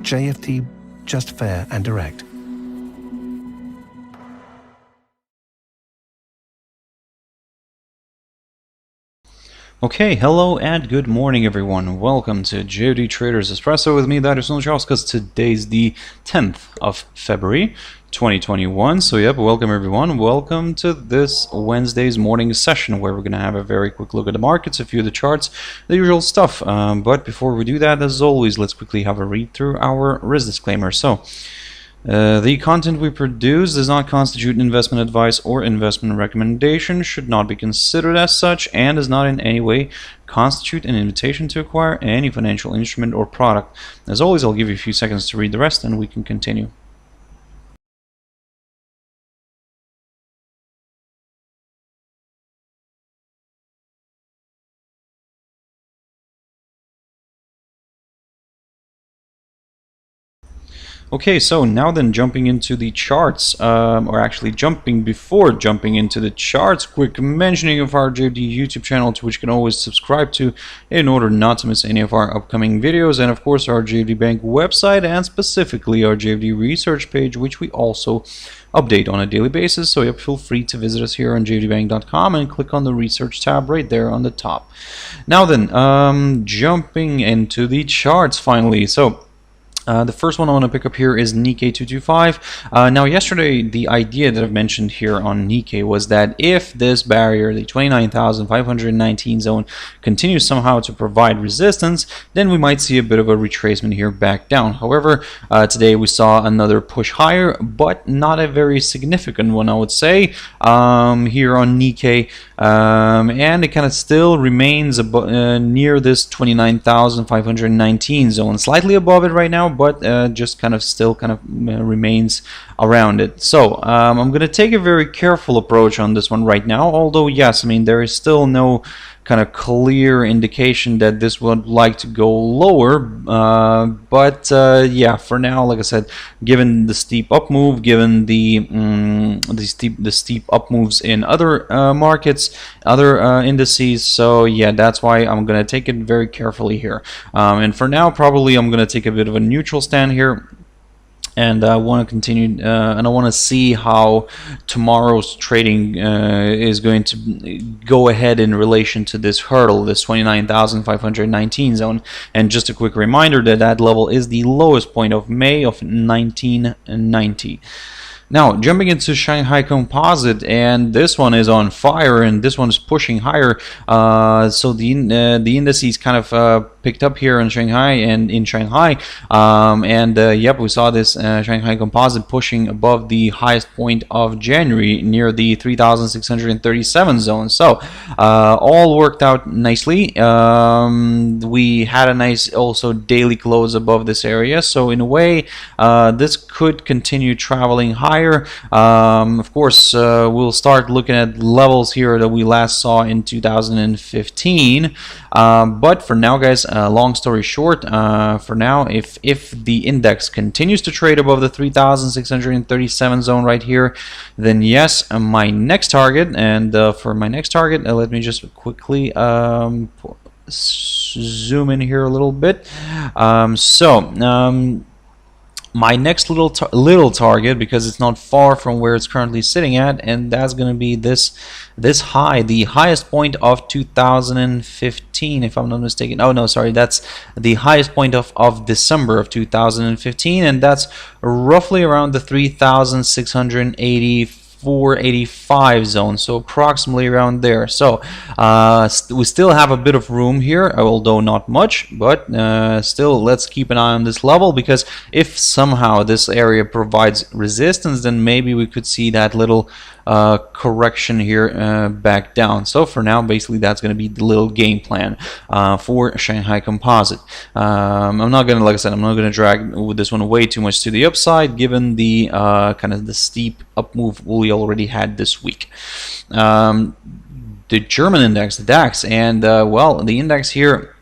JFD, just fair and direct. Okay, hello and good morning everyone. Welcome to JFD Traders Espresso with me, Darius Anucauskas. Today's the 10th of February 2021. So yep, welcome everyone. Welcome to this Wednesday's morning session where we're going to have a very quick look at the markets, a few of the charts, the usual stuff. But before we do that, as always, let's quickly have a read through our risk disclaimer. So the content we produce does not constitute investment advice or investment recommendation, should not be considered as such, and does not in any way constitute an invitation to acquire any financial instrument or product. As always, I'll give you a few seconds to read the rest and we can continue. Okay, so now then, jumping into the charts, or actually before jumping into the charts, quick mentioning of our JFD YouTube channel, to which you can always subscribe to in order not to miss any of our upcoming videos, and of course our JFD Bank website, and specifically our JFD research page, which we also update on a daily basis. So yep, feel free to visit us here on jfdbank.com and click on the research tab right there on the top. Now then, jumping into the charts finally. So the first one I want to pick up here is Nikkei 225. Now yesterday the idea that I've mentioned here on Nikkei was that if this barrier, the 29,519 zone, continues somehow to provide resistance, then we might see a bit of a retracement here back down. However, today we saw another push higher, but not a very significant one, I would say, here on Nikkei, and it kind of still remains near this 29,519 zone, slightly above it right now, but just still remains around it. So I'm going to take a very careful approach on this one right now, although yes, I mean, there is still no kind of clear indication that this would like to go lower, but yeah, for now, like I said, given the steep up move, given the steep up moves in other markets, other indices, so yeah, that's why I'm gonna take it very carefully here, and for now probably I'm gonna take a bit of a neutral stand here. And I want to continue, and I want to see how tomorrow's trading is going to go ahead in relation to this hurdle, this 29,519 zone. And just a quick reminder that that level is the lowest point of May of 1990. Now, jumping into Shanghai Composite, and this one is on fire, and this one is pushing higher. So the indices kind of picked up here in Shanghai, and yep, we saw this Shanghai Composite pushing above the highest point of January, near the 3,637 zone. So all worked out nicely. We had a nice also daily close above this area, so in a way this could continue traveling higher. Of course, we'll start looking at levels here that we last saw in 2015, but for now, guys, long story short, for now, if the index continues to trade above the 3,637 zone right here, then yes, my next target, and for my next target, let me just quickly zoom in here a little bit. My next little target, because it's not far from where it's currently sitting at, and that's going to be this high, the highest point of 2015, if I'm not mistaken. Oh no, sorry, that's the highest point of December of 2015, and that's roughly around the 3,684.85 zone, so approximately around there. So we still have a bit of room here, although not much, but still let's keep an eye on this level, because if somehow this area provides resistance, then maybe we could see that little correction here back down. So for now, basically that's going to be the little game plan for Shanghai Composite. I'm not going to, like I said, I'm not going to drag this one way too much to the upside, given the kind of the steep up move we already had this week. The German index, the DAX, and well, the index here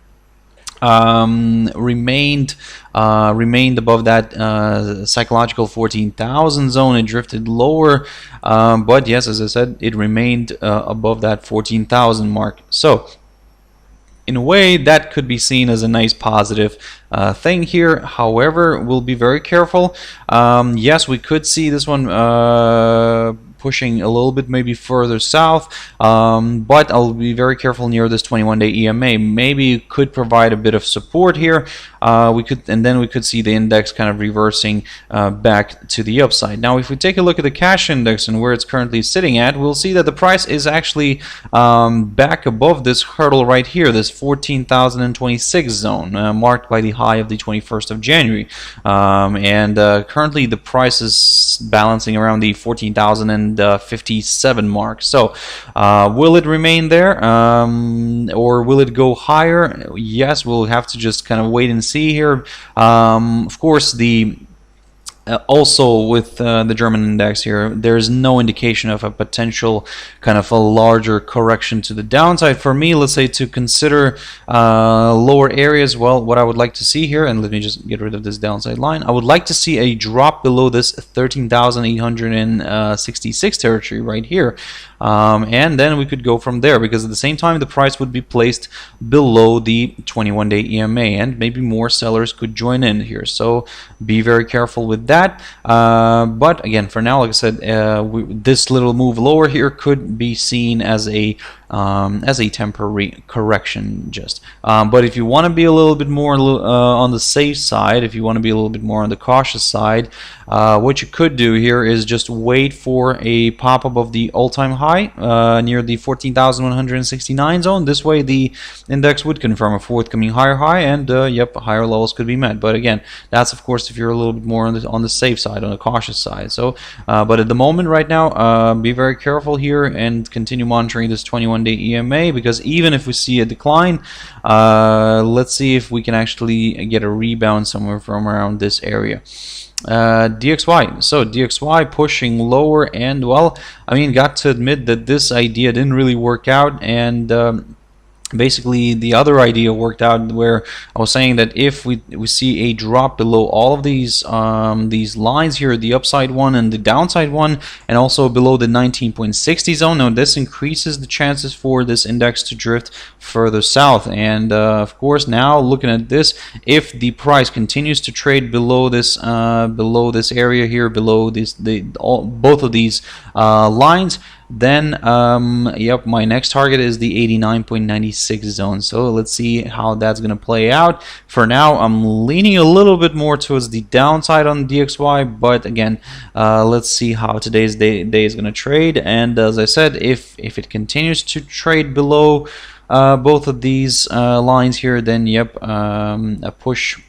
remained above that psychological 14,000 zone. It drifted lower, but yes, as I said, it remained above that 14,000 mark. So in a way, that could be seen as a nice positive thing here. However, we'll be very careful. Yes, we could see this one pushing a little bit maybe further south, but I'll be very careful near this 21-day EMA. Maybe it could provide a bit of support here. Then we could see the index kind of reversing back to the upside. Now, if we take a look at the cash index and where it's currently sitting at, we'll see that the price is actually back above this hurdle right here, this 14,026 zone, marked by the high of the 21st of January. Currently the price is balancing around the 14,057 mark. So will it remain there, or will it go higher? Yes, we'll have to just kind of wait and see here. Of course, also with the German index here, there's no indication of a potential kind of a larger correction to the downside. For me, let's say to consider lower areas, well, what I would like to see here, and let me just get rid of this downside line, I would like to see a drop below this 13,866 territory right here. And then we could go from there, because at the same time the price would be placed below the 21-day EMA, and maybe more sellers could join in here. So be very careful with that. But again, for now, like I said, this little move lower here could be seen as a temporary correction just. But if you want to be a little bit more on the safe side, if you want to be a little bit more on the cautious side, what you could do here is just wait for a pop-up of the all-time high near the 14,169 zone. This way the index would confirm a forthcoming higher high, and yep, higher levels could be met. But again, that's of course if you're a little bit more on the safe side, on the cautious side. So but at the moment right now, be very careful here and continue monitoring this 21-day EMA, because even if we see a decline, let's see if we can actually get a rebound somewhere from around this area. DXY. So DXY pushing lower, and well, I mean, got to admit that this idea didn't really work out, and basically the other idea worked out, where I was saying that if we see a drop below all of these lines here, the upside one and the downside one, and also below the 19.60 zone, now this increases the chances for this index to drift further south. And of course, now looking at this, if the price continues to trade below this area here, below both of these lines, then yep, my next target is the 89.96 zone. So let's see how that's going to play out. For now, I'm leaning a little bit more towards the downside on DXY, but again, let's see how today's day is going to trade. And as I said, if it continues to trade below both of these lines here, then yep, a push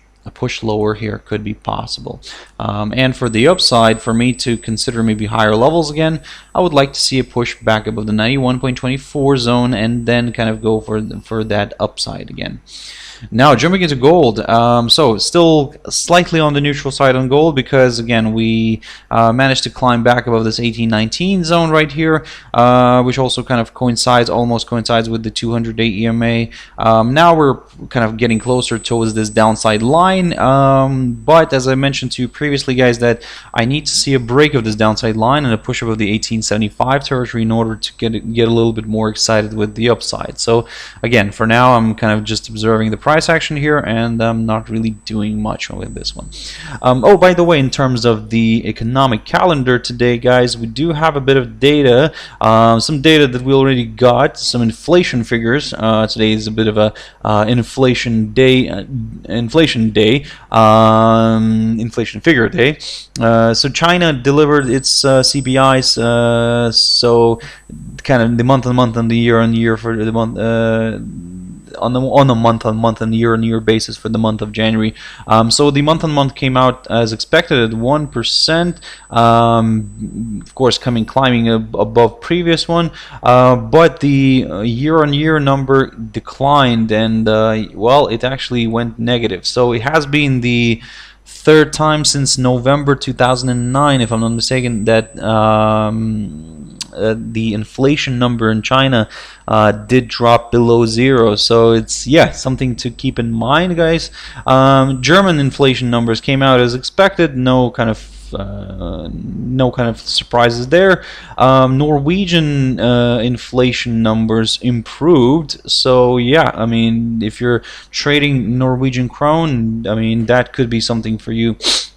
lower here could be possible. And for the upside, for me to consider maybe higher levels again, I would like to see a push back above the 91.24 zone, and then kind of go for that upside again. Now jumping into gold, so still slightly on the neutral side on gold, because again we managed to climb back above this 1819 zone right here, which also kind of almost coincides with the 200-day EMA. Now we're kind of getting closer towards this downside line, but as I mentioned to you previously, guys, that I need to see a break of this downside line and a push above the 1875 territory in order to get a little bit more excited with the upside. So again, for now, I'm kind of just observing the price action here, and I'm not really doing much with this one. Oh, by the way, in terms of the economic calendar today, guys, we do have a bit of data, some data that we already got, some inflation figures. Today is a bit of a inflation figure day. So China delivered its CPIs, so kind of the month-on-month and the year-on-year for the month, on a month-on-month and year-on-year basis for the month of January. So the month-on-month came out as expected at 1%, of course climbing above previous one, but the year-on-year number declined, and well, it actually went negative. So it has been the third time since November 2009, if I'm not mistaken, that the inflation number in China did drop below zero. So it's, yeah, something to keep in mind, guys. German inflation numbers came out as expected, no kind of no kind of surprises there. Norwegian inflation numbers improved, so yeah, I mean, if you're trading Norwegian krone, I mean, that could be something for you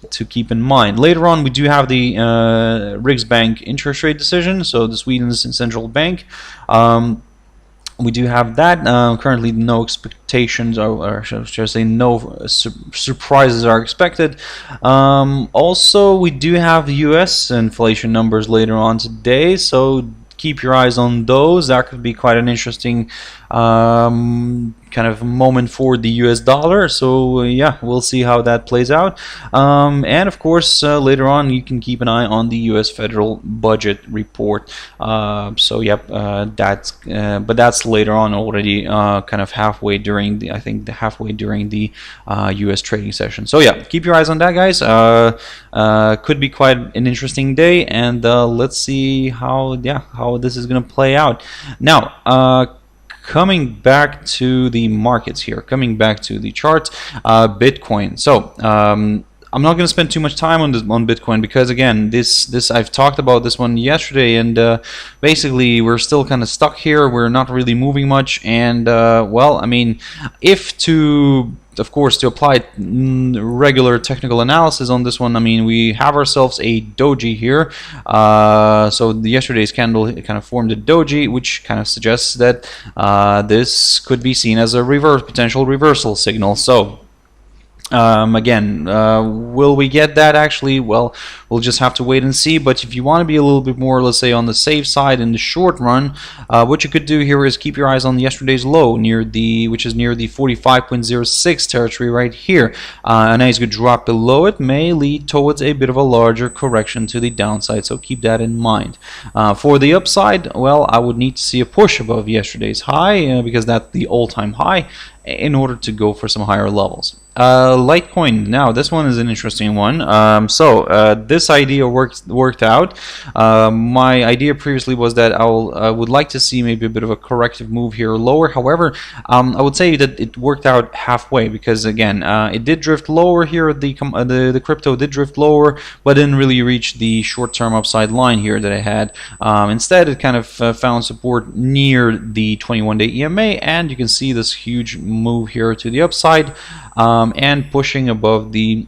to keep in mind. Later on, we do have the Riksbank interest rate decision, so the Sweden's central bank. We do have that. Currently, no expectations, or should I say, no surprises are expected. Also, we do have the U.S. inflation numbers later on today, so keep your eyes on those. That could be quite an interesting kind of moment for the US dollar. So yeah, we'll see how that plays out. And of course, later on, you can keep an eye on the US federal budget report. So yep, but that's later on already, kind of halfway during the, I think halfway during the US trading session. So yeah, keep your eyes on that, guys. Could be quite an interesting day, and let's see how this is going to play out. Now, coming back to the markets here, coming back to the charts, Bitcoin. So I'm not going to spend too much time on Bitcoin, because again, this I've talked about this one yesterday, and basically we're still kind of stuck here. We're not really moving much, and well, I mean, of course, to apply regular technical analysis on this one, I mean, we have ourselves a doji here. So yesterday's candle kind of formed a doji, which kind of suggests that this could be seen as a potential reversal signal. So again, will we get that actually? Well, we'll just have to wait and see. But if you want to be a little bit more, let's say, on the safe side in the short run, what you could do here is keep your eyes on yesterday's low, which is near the 45.06 territory right here. A nice good drop below it may lead towards a bit of a larger correction to the downside, so keep that in mind. For the upside, well, I would need to see a push above yesterday's high, because that's the all-time high, in order to go for some higher levels. Litecoin, now this one is an interesting one. This idea worked out. My idea previously was that I would like to see maybe a bit of a corrective move here lower. However, I would say that it worked out halfway, because again, it did drift lower here. The crypto did drift lower, but didn't really reach the short-term upside line here that I had. Instead, it kind of found support near the 21-day EMA, and you can see this huge move here to the upside, and pushing above the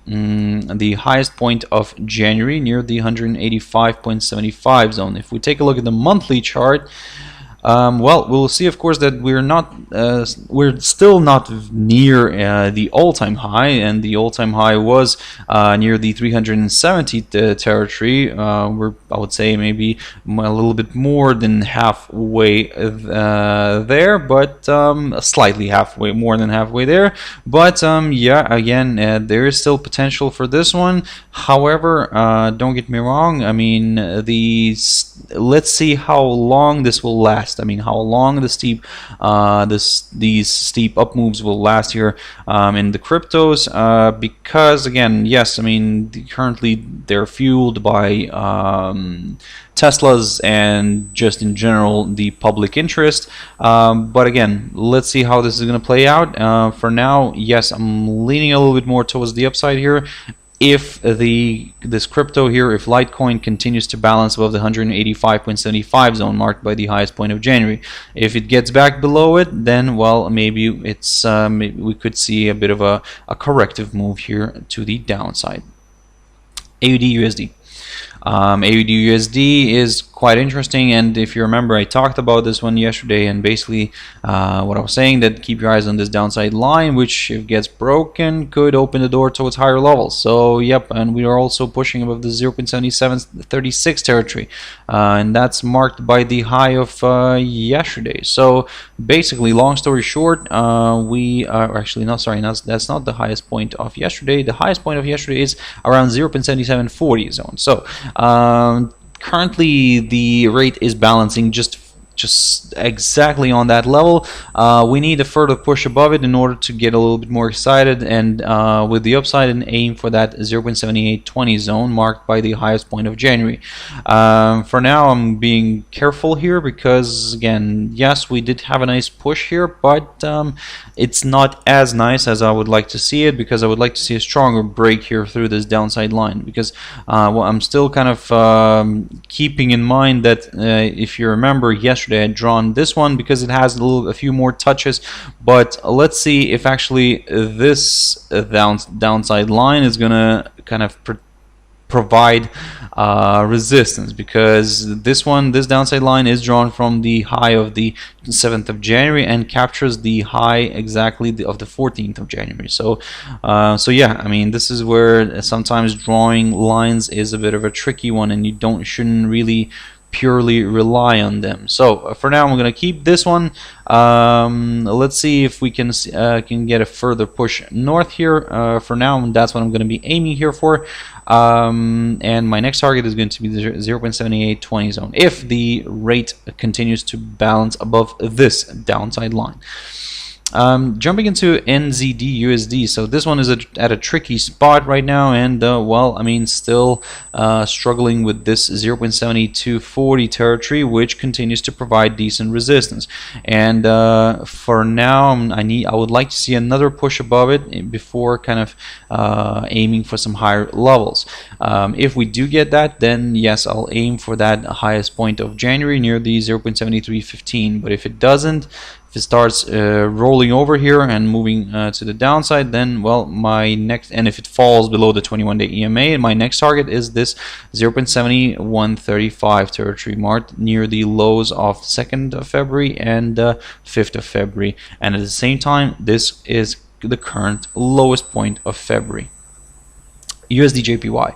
highest point of January near the 185.75 zone. If we take a look at the monthly chart, well, we'll see, of course, that we're still not near the all-time high, and the all-time high was near the 370 territory. We're, I would say, maybe a little bit more than halfway there, but slightly more than halfway there. But yeah, again, there is still potential for this one. However, don't get me wrong. I mean, let's see how long this will last. I mean, how long the these steep up moves will last here in the cryptos, because again, yes, I mean, currently they're fueled by Teslas and just in general the public interest, but again, let's see how this is going to play out. For now, yes, I'm leaning a little bit more towards the upside here. If this crypto here, if Litecoin continues to balance above the 185.75 zone marked by the highest point of January, if it gets back below it, then, well, maybe it's maybe we could see a bit of a corrective move here to the downside. AUDUSD. AUDUSD is quite interesting, and if you remember, I talked about this one yesterday, and basically what I was saying, that keep your eyes on this downside line, which if gets broken could open the door towards higher levels. So yep, and we are also pushing above the 0.7736 territory, and that's marked by the high of yesterday. So basically, long story short, we are actually not, sorry, that's not the highest point of yesterday. The highest point of yesterday is around 0.7740 zone. So currently the rate is balancing just just exactly on that level. We need a further push above it in order to get a little bit more excited and with the upside, and aim for that 0.7820 zone marked by the highest point of January. For now, I'm being careful here because, again, yes, we did have a nice push here, but it's not as nice as I would like to see it, because I would like to see a stronger break here through this downside line. Because well, I'm still kind of keeping in mind that if you remember, yesterday I had drawn this one because it has a few more touches, but let's see if actually this downside line is gonna kind of provide resistance, because this downside line is drawn from the high of the 7th of January and captures the high exactly of the 14th of January. So yeah, I mean, this is where sometimes drawing lines is a bit of a tricky one, and you shouldn't really purely rely on them. So for now, I'm going to keep this one. Let's see if we can get a further push north here. For now, that's what I'm going to be aiming here for. And my next target is going to be the 0.7820 zone if the rate continues to balance above this downside line. Jumping into NZDUSD, so this one is at a tricky spot right now, and well, I mean, still struggling with this 0.7240 territory, which continues to provide decent resistance. And for now, I would like to see another push above it before kind of aiming for some higher levels. If we do get that, then yes, I'll aim for that highest point of January near the 0.7315. But if it doesn't, if it starts rolling over here and moving to the downside, then, well, and if it falls below the 21-day EMA, my next target is this 0.7135 territory marked near the lows of 2nd of February and 5th of February. And at the same time, this is the current lowest point of February. USD/JPY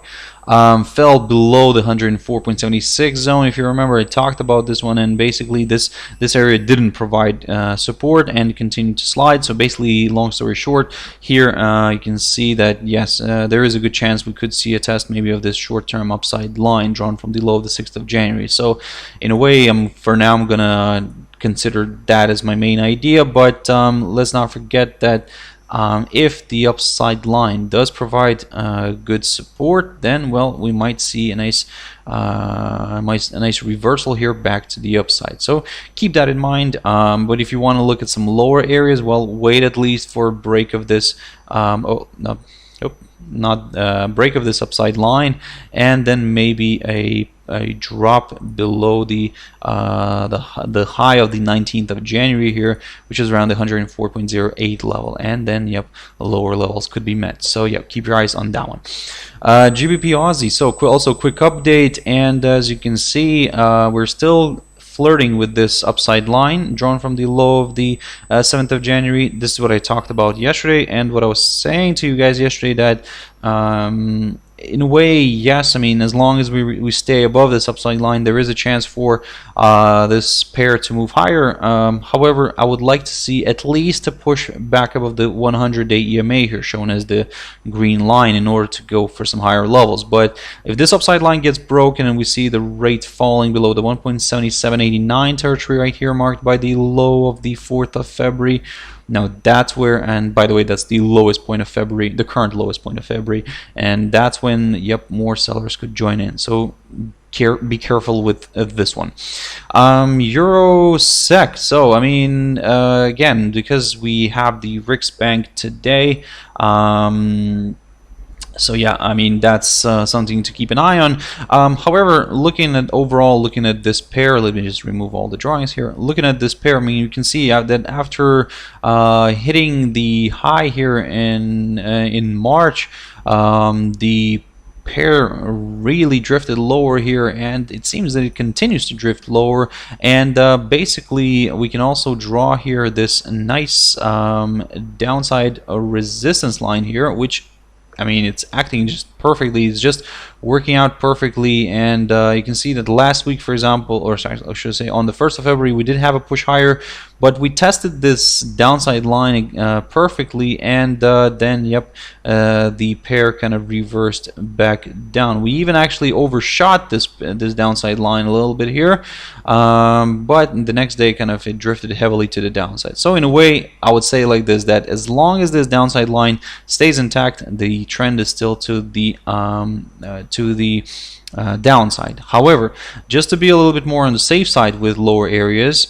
fell below the 104.76 zone. If you remember, I talked about this one, and basically this area didn't provide support and continued to slide. So basically, long story short, here you can see that yes, there is a good chance we could see a test maybe of this short-term upside line drawn from the low of the 6th of January. So in a way, for now, I'm gonna consider that as my main idea, but let's not forget that if the upside line does provide good support, then, well, we might see a nice reversal here back to the upside. So keep that in mind. But if you want to look at some lower areas, well, wait at least for a break of this. Break of this upside line, and then maybe a drop below the high of the 19th of January here, which is around the 104.08 level, and then yep, lower levels could be met. So yep, keep your eyes on that one. GBP Aussie. So also quick update, and as you can see, we're still flirting with this upside line drawn from the low of the 7th of January. This is what I talked about yesterday, and what I was saying to you guys yesterday, that in a way, yes, I mean, as long as we stay above this upside line, there is a chance for this pair to move higher. However, I would like to see at least a push back above the 100-day EMA here, shown as the green line, in order to go for some higher levels. But if this upside line gets broken and we see the rate falling below the 1.7789 territory right here, marked by the low of the 4th of February, now that's where, and by the way, that's the lowest point of February, the current lowest point of February, and that's when, yep, more sellers could join in. So be careful with this one. Euro SEK. So I mean, again, because we have the Riksbank today, so yeah, I mean, that's something to keep an eye on. However, looking at this pair, let me just remove all the drawings here. Looking at this pair, I mean, you can see that after hitting the high here in March, the pair really drifted lower here, and it seems that it continues to drift lower. And basically, we can also draw here this nice downside resistance line here, which, I mean, it's acting just perfectly. It's just working out perfectly, and you can see that last week, for example, or sorry, I should say on the 1st of February, we did have a push higher, but we tested this downside line perfectly, and then yep, the pair kind of reversed back down. We even actually overshot this downside line a little bit here, but the next day kind of it drifted heavily to the downside. So in a way, I would say like this, that as long as this downside line stays intact, the trend is still to the downside. However, just to be a little bit more on the safe side with lower areas,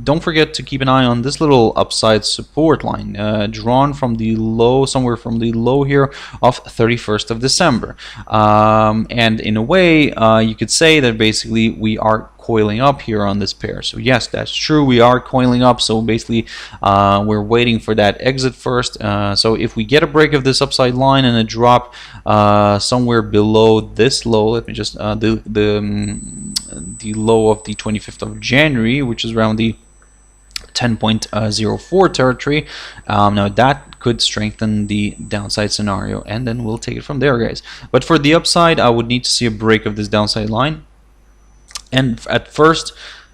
don't forget to keep an eye on this little upside support line drawn from the low, somewhere from the low here of 31st of December. And in a way, you could say that basically we are coiling up here on this pair. So yes, that's true, we are coiling up. So basically we're waiting for that exit first. So if we get a break of this upside line and a drop somewhere below this low, let me just the low of the 25th of January, which is around the 10.04 territory, now that could strengthen the downside scenario, and then we'll take it from there, guys. But for the upside, I would need to see a break of this downside line and at first,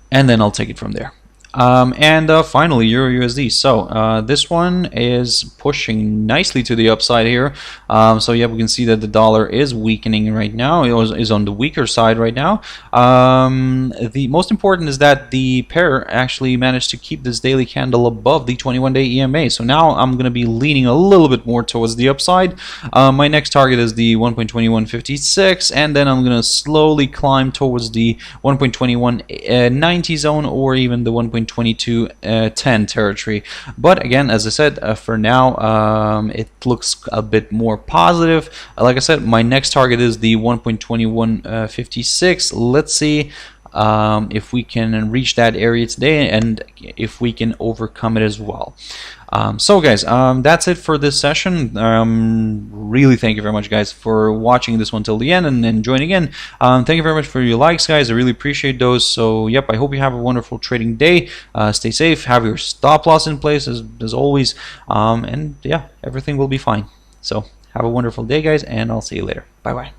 and then I'll take it from there. And finally, EURUSD. So this one is pushing nicely to the upside here. So yeah, we can see that the dollar is weakening right now. It is on the weaker side right now. The most important is that the pair actually managed to keep this daily candle above the 21-day EMA. So now I'm going to be leaning a little bit more towards the upside. My next target is the 1.2156, and then I'm going to slowly climb towards the 1.2190 zone, or even the 1.2210 territory. But again, as I said, for now it looks a bit more positive. Like I said, my next target is the 1.2156. Let's see if we can reach that area today, and if we can overcome it as well. So guys, that's it for this session. Really thank you very much, guys, for watching this one till the end and joining in. Thank you very much for your likes, guys. I really appreciate those. So yep, I hope you have a wonderful trading day. Stay safe, have your stop loss in place as always, and yeah, everything will be fine. So have a wonderful day, guys, and I'll see you later. Bye bye.